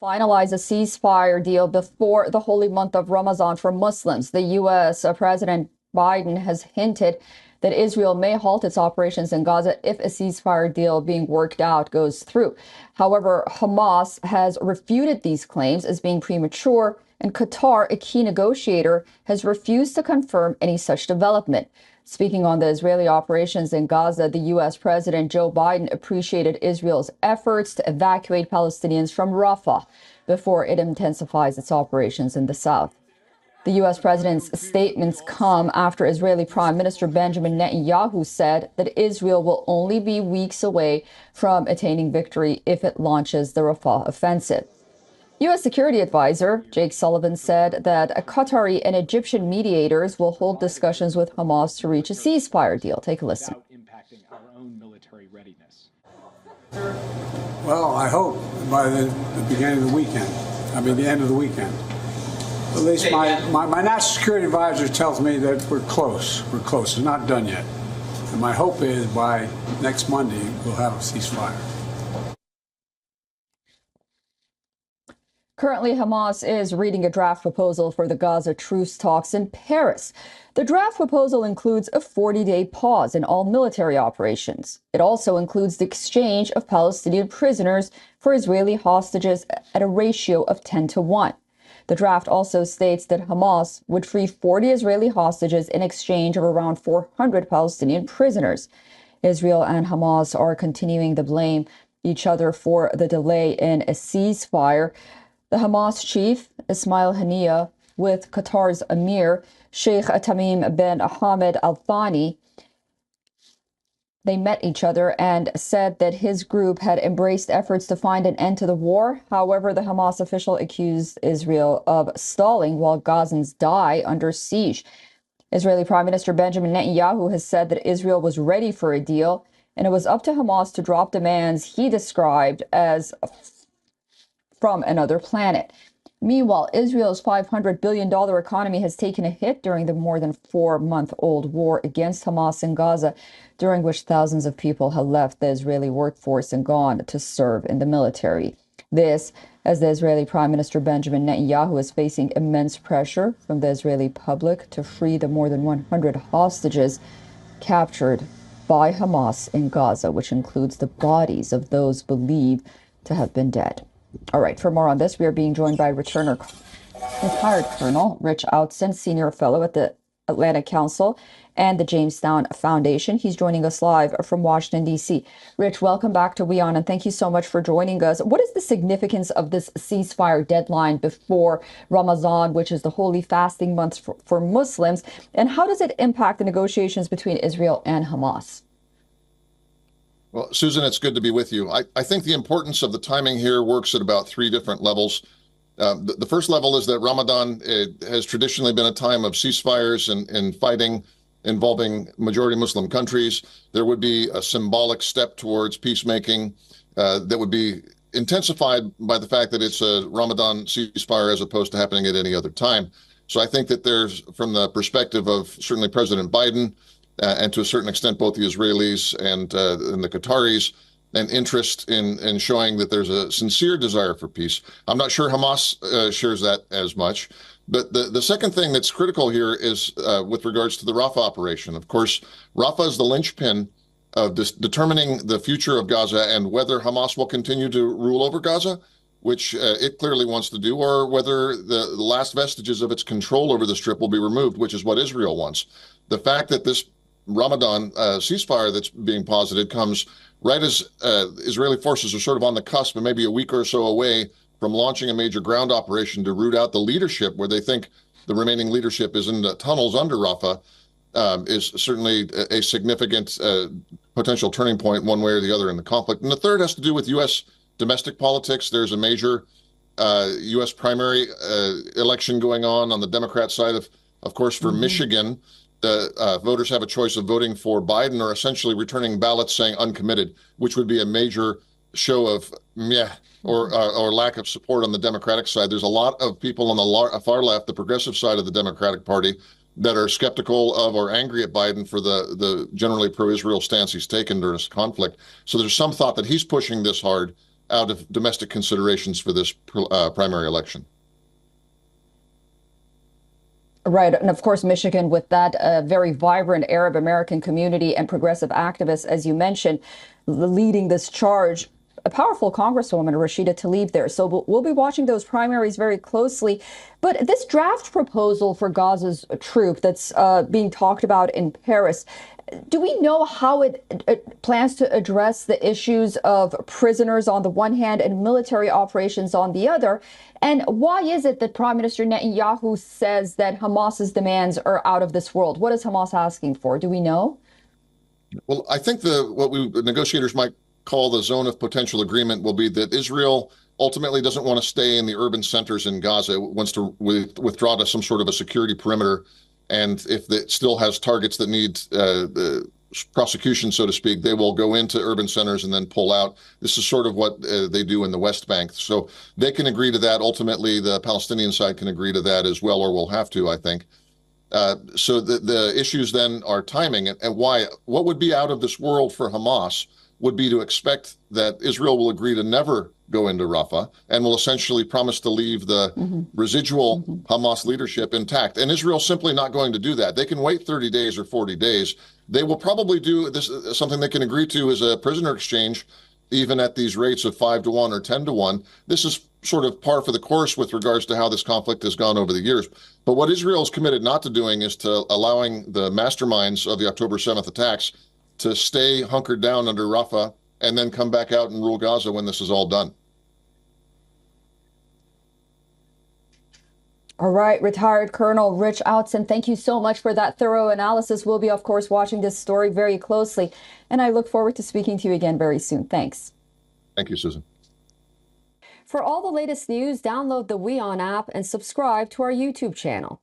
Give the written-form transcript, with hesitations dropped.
Finalize a ceasefire deal before the holy month of Ramadan for Muslims. The U.S. President Biden has hinted that Israel may halt its operations in Gaza if a ceasefire deal being worked out goes through. However, Hamas has refuted these claims as being premature, and Qatar, a key negotiator, has refused to confirm any such development. Speaking on the Israeli operations in Gaza, the U.S. President Joe Biden appreciated Israel's efforts to evacuate Palestinians from Rafah before it intensifies its operations in the south. The U.S. president's statements come after Israeli Prime Minister Benjamin Netanyahu said that Israel will only be weeks away from attaining victory if it launches the Rafah offensive. U.S. Security Advisor Jake Sullivan said that Qatari and Egyptian mediators will hold discussions with Hamas to reach a ceasefire deal. Take a listen. Impacting our own military readiness. Well, I hope by the beginning of the weekend. The end of the weekend. At least my national security advisor tells me that we're close. We're close. It's not done yet. And my hope is by next Monday, we'll have a ceasefire. Currently, Hamas is reading a draft proposal for the Gaza truce talks in Paris. The draft proposal includes a 40-day pause in all military operations. It also includes the exchange of Palestinian prisoners for Israeli hostages at a ratio of 10-1. The draft also states that Hamas would free 40 Israeli hostages in exchange of around 400 Palestinian prisoners. Israel and Hamas are continuing to blame each other for the delay in a ceasefire. The Hamas chief, Ismail Haniyeh, with Qatar's Emir, Sheikh Tamim bin Hamad Al Thani, they met each other and said that his group had embraced efforts to find an end to the war. However, the Hamas official accused Israel of stalling while Gazans die under siege. Israeli Prime Minister Benjamin Netanyahu has said that Israel was ready for a deal, and it was up to Hamas to drop demands he described as from another planet. Meanwhile, Israel's $500 billion economy has taken a hit during the more than 4-month-old war against Hamas in Gaza, during which thousands of people have left the Israeli workforce and gone to serve in the military. This, as the Israeli Prime Minister Benjamin Netanyahu is facing immense pressure from the Israeli public to free the more than 100 hostages captured by Hamas in Gaza, which includes the bodies of those believed to have been dead. All right, for more on this, we are being joined by retired Colonel Rich Outzen, Senior Fellow at the Atlantic Council and the Jamestown Foundation. He's joining us live from Washington, D.C. Rich, welcome back to WION, and thank you so much for joining us. What is the significance of this ceasefire deadline before Ramadan, which is the holy fasting month for Muslims, and how does it impact the negotiations between Israel and Hamas? Well, Susan, it's good to be with you. I think the importance of the timing here works at about 3 different levels. The first level is that Ramadan has traditionally been a time of ceasefires and fighting involving majority Muslim countries. There would be a symbolic step towards peacemaking that would be intensified by the fact that it's a Ramadan ceasefire as opposed to happening at any other time. So I think that there's, from the perspective of certainly President Biden, and to a certain extent both the Israelis and the Qataris, an interest in showing that there's a sincere desire for peace. I'm not sure Hamas shares that as much. But the second thing that's critical here is with regards to the Rafah operation. Of course, Rafah is the linchpin of determining the future of Gaza and whether Hamas will continue to rule over Gaza, which it clearly wants to do, or whether the last vestiges of its control over the Strip will be removed, which is what Israel wants. The fact that this Ramadan ceasefire that's being posited comes right as Israeli forces are sort of on the cusp and maybe a week or so away from launching a major ground operation to root out the leadership, where they think the remaining leadership is in the tunnels under Rafah, is certainly a significant potential turning point one way or the other in the conflict. And the third has to do with U.S. domestic politics. There's a major U.S. primary election going on the Democrat side of course, for Michigan. The voters have a choice of voting for Biden or essentially returning ballots saying uncommitted, which would be a major show of meh or lack of support on the Democratic side. There's a lot of people on the far left, the progressive side of the Democratic Party, that are skeptical of or angry at Biden for the generally pro-Israel stance he's taken during this conflict. So there's some thought that he's pushing this hard out of domestic considerations for this primary election. Right. And of course, Michigan, with that very vibrant Arab American community and progressive activists, as you mentioned, leading this charge. A powerful Congresswoman, Rashida Tlaib, there. So we'll be watching those primaries very closely. But this draft proposal for Gaza's troop that's being talked about in Paris, do we know how it plans to address the issues of prisoners on the one hand and military operations on the other? And why is it that Prime Minister Netanyahu says that Hamas's demands are out of this world? What is Hamas asking for? Do we know? Well, I think what negotiators might call the zone of potential agreement will be that Israel ultimately doesn't want to stay in the urban centers in Gaza. It wants to withdraw to some sort of a security perimeter. And if it still has targets that need prosecution, so to speak, they will go into urban centers and then pull out. This is sort of what they do in the West Bank. So they can agree to that. Ultimately, the Palestinian side can agree to that as well, or will have to, I think. So the issues then are timing and why. What would be out of this world for Hamas would be to expect that Israel will agree to never go into Rafah and will essentially promise to leave the residual Hamas leadership intact. And Israel's simply not going to do that. They can wait 30 days or 40 days. They will probably do this. Something they can agree to is a prisoner exchange, even at these rates of 5-to-1 or 10-to-1. This is sort of par for the course with regards to how this conflict has gone over the years. But what Israel is committed not to doing is to allowing the masterminds of the October 7th attacks to stay hunkered down under Rafah and then come back out and rule Gaza when this is all done. All right, retired Colonel Rich Outzen, thank you so much for that thorough analysis. We'll be, of course, watching this story very closely, and I look forward to speaking to you again very soon. Thanks. Thank you, Susan. For all the latest news, download the WION app and subscribe to our YouTube channel.